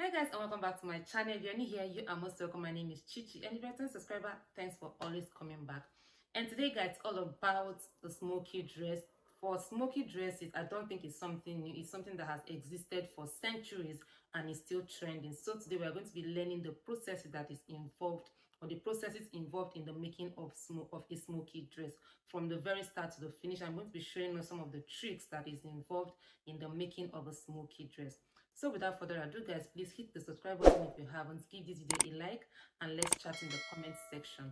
Hi guys, and welcome back to my channel. If you're new here, you are most welcome. My name is Chichi, and if you're a returning subscriber, thanks for always coming back. And today guys, it's all about the smoky dress. For smoky dresses, I don't think it's something new. It's something that has existed for centuries and is still trending. So today we are going to be learning the processes that is involved, or the processes involved in the making of a smoky dress. From the very start to the finish, I'm going to be showing you some of the tricks that is involved in the making of a smoky dress. So without further ado guys, please hit the subscribe button if you haven't, give this video a like, and let's chat in the comment section.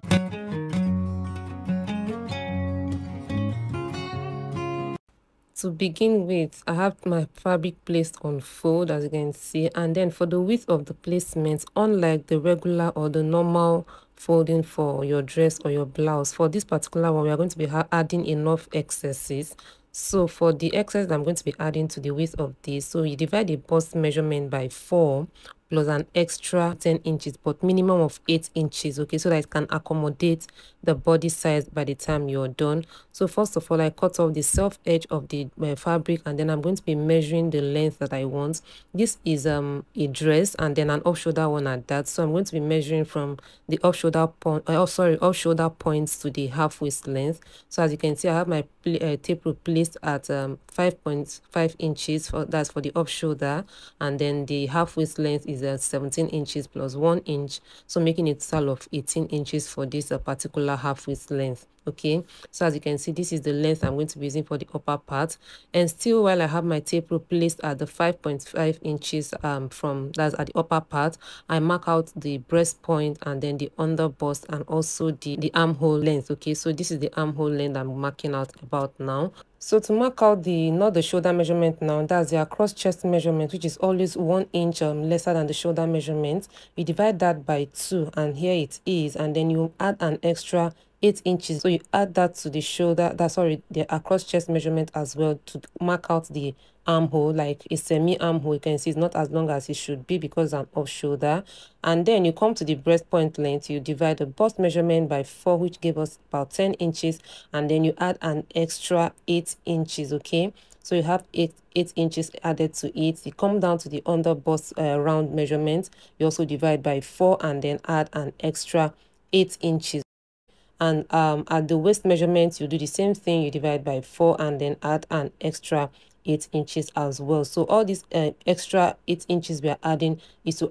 To begin with, I have my fabric placed on fold, as you can see, and then for the width of the placement, unlike the regular or the normal folding for your dress or your blouse, for this particular one we are going to be adding enough excesses. So for the excess I'm going to be adding to the width of this, so you divide the bust measurement by 4 plus an extra 10 inches, but minimum of 8 inches, okay, so that it can accommodate the body size by the time you're done. So first of all, I cut off the self edge of the fabric, and then I'm going to be measuring the length that I want. This is a dress and then an off shoulder one at that, so I'm going to be measuring from the off shoulder point off shoulder points to the half waist length. So as you can see, I have my tape rule placed at 5.5 inches that's for the off shoulder, and then the half waist length is 17 inches plus 1 inch, so making a total of 18 inches for this particular half waist length. Okay, so as you can see, this is the length I'm going to be using for the upper part. And still, while I have my tape rule placed at the 5.5 inches from that's at the upper part, I mark out the breast point and then the under bust and also the armhole length. Okay, so this is the armhole length I'm marking out about now. So to mark out not the shoulder measurement now, that's the across chest measurement, which is always 1 inch lesser than the shoulder measurement. You divide that by 2, and here it is, and then you add an extra 8 inches. So you add that to the shoulder, the across chest measurement as well, to mark out the armhole, like a semi armhole. You can see it's not as long as it should be because I'm off shoulder. And then you come to the breast point length, you divide the bust measurement by 4, which gave us about 10 inches, and then you add an extra 8 inches. Okay, so you have 8 inches added to it. You come down to the under bust round measurement, you also divide by 4 and then add an extra 8 inches. And at the waist measurement, you do the same thing, you divide by 4 and then add an extra 8 inches as well. So all these extra 8 inches we are adding is to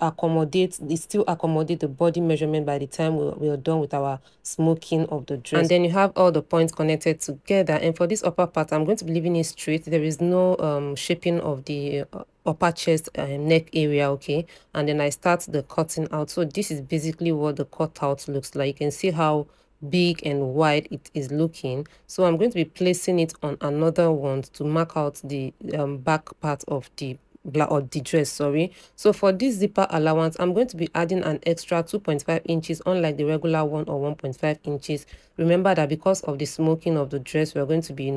still accommodate the body measurement by the time we're done with our smoking of the dress. And then you have all the points connected together. And for this upper part, I'm going to be leaving it straight. There is no shaping of the upper chest neck area. Okay, and then I start the cutting out. So this is basically what the cutout looks like. You can see how big and wide it is looking. So I'm going to be placing it on another one to mark out the back part of the dress. So for this zipper allowance, I'm going to be adding an extra 2.5 inches, unlike the regular one, or 1.5 inches. Remember that because of the smoking of the dress, we're going to be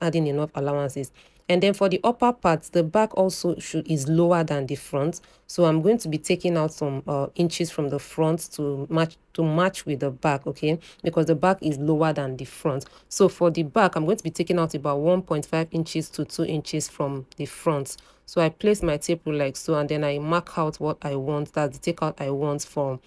adding enough allowances. And then for the upper part, the back also is lower than the front, so I'm going to be taking out some inches from the front to match with the back. Okay, because the back is lower than the front. So for the back, I'm going to be taking out about 1.5 inches to 2 inches from the front. So I place my tape rule like so, and then I mark out what I want, that's the takeout I want for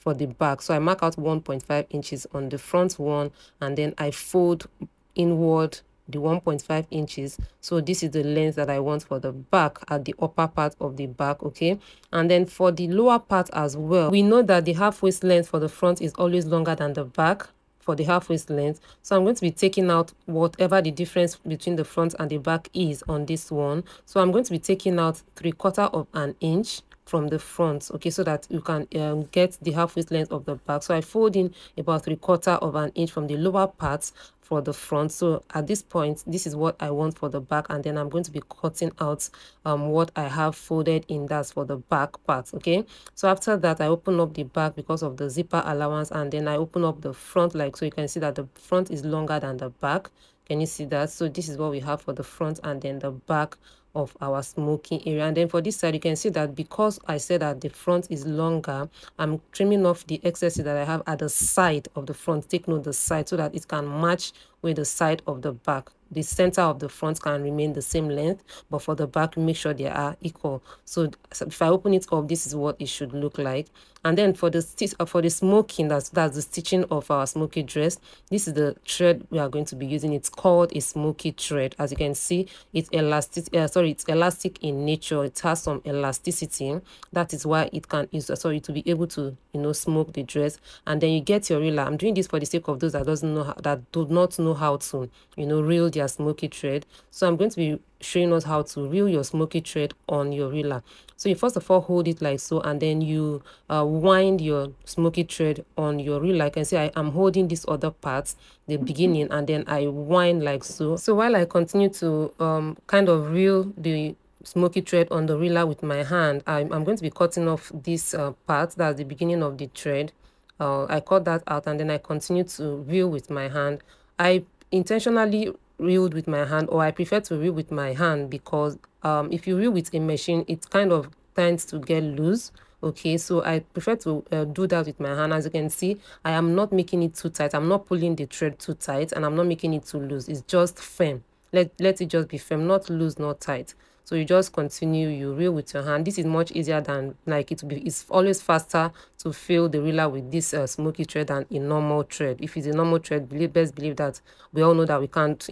the back. So I mark out 1.5 inches on the front one, and then I fold inward the 1.5 inches. So this is the length that I want for the back at the upper part of the back. Okay, and then for the lower part as well, we know that the half waist length for the front is always longer than the back for the half waist length. So I'm going to be taking out whatever the difference between the front and the back is on this one. So I'm going to be taking out 3/4 of an inch from the front, okay, so that you can get the half waist length of the back. So I fold in about 3/4 of an inch from the lower parts for the front. So at this point, this is what I want for the back, and then I'm going to be cutting out what I have folded in, that's for the back part. Okay, so after that, I open up the back because of the zipper allowance, and then I open up the front, like so. You can see that the front is longer than the back. Can you see that? So this is what we have for the front and then the back of our smoking area. And then for this side, you can see that because I said that the front is longer, I'm trimming off the excesses that I have at the side of the front. Take note, the side, so that it can match with the side of the back. the center of the front can remain the same length, but for the back, make sure they are equal. So if I open it up, this is what it should look like. And then for the smoking, that's the stitching of our smoky dress. This is the thread we are going to be using. It's called a smoky thread. As you can see, it's elastic. It's elastic in nature. It has some elasticity. That is why it can use to be able to smoke the dress. And then you get your reeler. I'm doing this for the sake of those that do not know how to reel their smoky thread. So I'm going to be showing us how to reel your smoky thread on your reeler. So you first of all hold it like so, and then you wind your smoky thread on your reeler. Like I can see I'm holding this other part, the beginning, and then I wind like so. So while I continue to kind of reel the smoky thread on the reeler with my hand, I'm going to be cutting off this part, that's the beginning of the thread. I cut that out, and then I continue to reel with my hand. I intentionally reeled with my hand, or I prefer to reel with my hand, because if you reel with a machine, it kind of tends to get loose. Okay, so I prefer to do that with my hand. As you can see, I am not making it too tight. I'm not pulling the thread too tight, and I'm not making it too loose. It's just firm. Let it just be firm, not loose, not tight. So you just continue, you reel with your hand. This is much easier than it's always faster to fill the reeler with this smoky thread than a normal thread. If it's a normal thread, best believe that we all know that we can't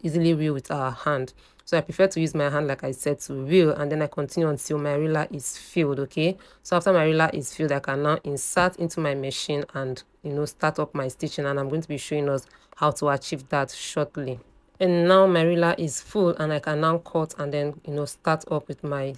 easily reel with our hand. So I prefer to use my hand, like I said, to reel, and then I continue until my reeler is filled. Okay, so after my reeler is filled, I can now insert into my machine and start up my stitching, and I'm going to be showing us how to achieve that shortly. And now my reeler is full, and I can now cut and then start up with my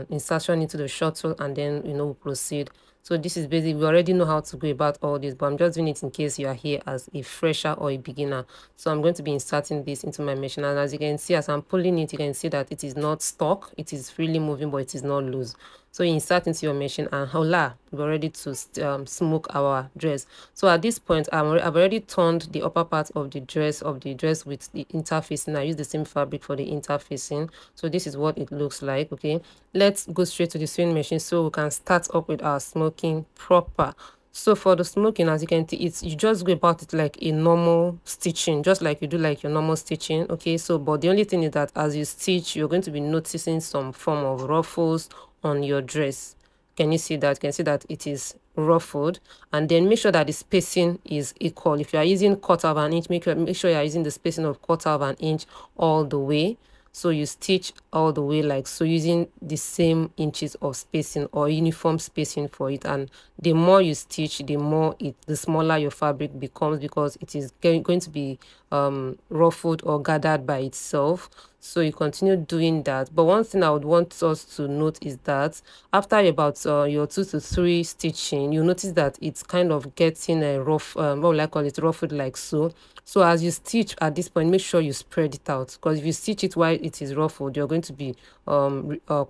insertion into the shuttle, and then we'll proceed. So this is basically, we already know how to go about all this, but I'm just doing it in case you are here as a fresher or a beginner. So I'm going to be inserting this into my machine, and as you can see, as I'm pulling it, you can see that it is not stuck. It is freely moving, but it is not loose. So you insert into your machine, and voila, we're ready to smoke our dress. So at this point, I've already turned the upper part of the dress with the interfacing. I use the same fabric for the interfacing. So this is what it looks like. Okay, let's go straight to the sewing machine so we can start up with our smoking proper. So for the smoking, as you can see, you just go about it like a normal stitching, just like you do like your normal stitching. Okay, so but the only thing is that as you stitch, you're going to be noticing some form of ruffles on your dress. Can you see that? You can see that it is ruffled, and then make sure that the spacing is equal. If you are using quarter of an inch, make sure you are using the spacing of quarter of an inch all the way. So you stitch all the way like so, using the same inches of spacing or uniform spacing for it. And the more you stitch, the smaller your fabric becomes, because it is going to be ruffled or gathered by itself. So you continue doing that. But one thing I would want us to note is that after about your 2 to 3 stitching, you notice that it's kind of getting a rough, what will I call it, ruffled like so. So as you stitch at this point, make sure you spread it out, because if you stitch it while it is ruffled, you're going to be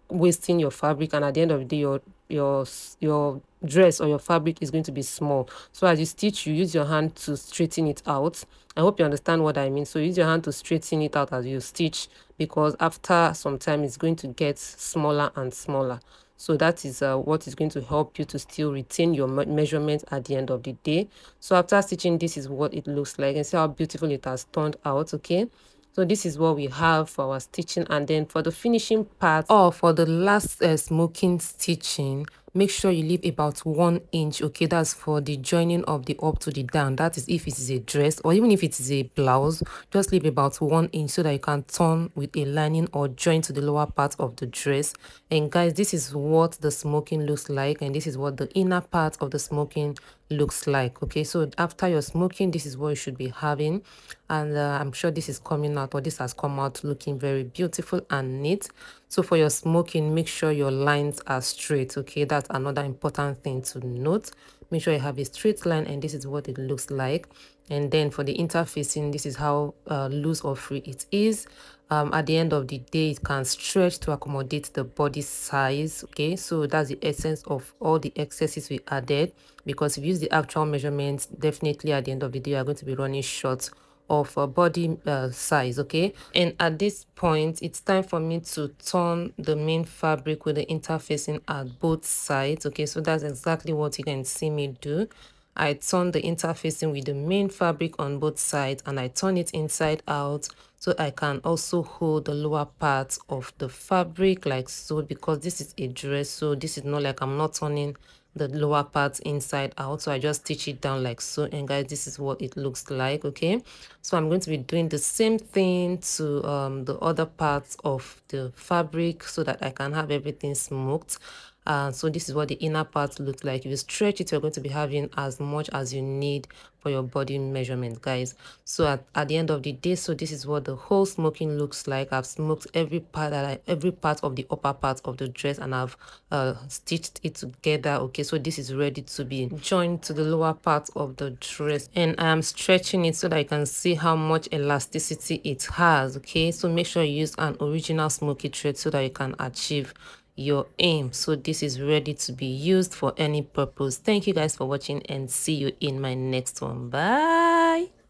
wasting your fabric, and at the end of the day, your dress or your fabric is going to be small. So as you stitch, you use your hand to straighten it out. I hope you understand what I mean. So use your hand to straighten it out as you stitch, because after some time it's going to get smaller and smaller. So that is what is going to help you to still retain your measurement at the end of the day. So after stitching, this is what it looks like, and see how beautiful it has turned out. Okay, so this is what we have for our stitching. And then for the finishing part, or for the last smoking stitching, make sure you leave about 1 inch. Okay, that's for the joining of the up to the down. That is if it is a dress, or even if it is a blouse, just leave about 1 inch so that you can turn with a lining or join to the lower part of the dress. And guys, this is what the smoking looks like, and this is what the inner part of the smoking looks like. Okay, so after your smoking, this is what you should be having. And I'm sure this is coming out, or this has come out looking very beautiful and neat. So for your smoking, make sure your lines are straight. Okay, that's another important thing to note. Make sure you have a straight line, and this is what it looks like. And then for the interfacing, this is how loose or free it is. At the end of the day, it can stretch to accommodate the body size. Okay, so that's the essence of all the excesses we added, because if you use the actual measurements, definitely at the end of the day, you are going to be running short of body size. Okay, and at this point, it's time for me to turn the main fabric with the interfacing at both sides. Okay, so that's exactly what you can see me do. I turn the interfacing with the main fabric on both sides, and I turn it inside out so I can also hold the lower part of the fabric like so, because this is a dress, so this is not like I'm not turning the lower part inside out. So I just stitch it down like so, and guys, this is what it looks like. Okay, so I'm going to be doing the same thing to the other parts of the fabric so that I can have everything smoked. So this is what the inner part looks like. If you stretch it, you're going to be having as much as you need for your body measurement, guys. So at the end of the day, so this is what the whole smoking looks like. I've smoked every part every part of the upper part of the dress, and I've stitched it together. Okay, so this is ready to be joined to the lower part of the dress, and I am stretching it so that you can see how much elasticity it has. Okay, so make sure you use an original smoky thread so that you can achieve your aim. So this is ready to be used for any purpose. Thank you guys for watching, and see you in my next one. Bye.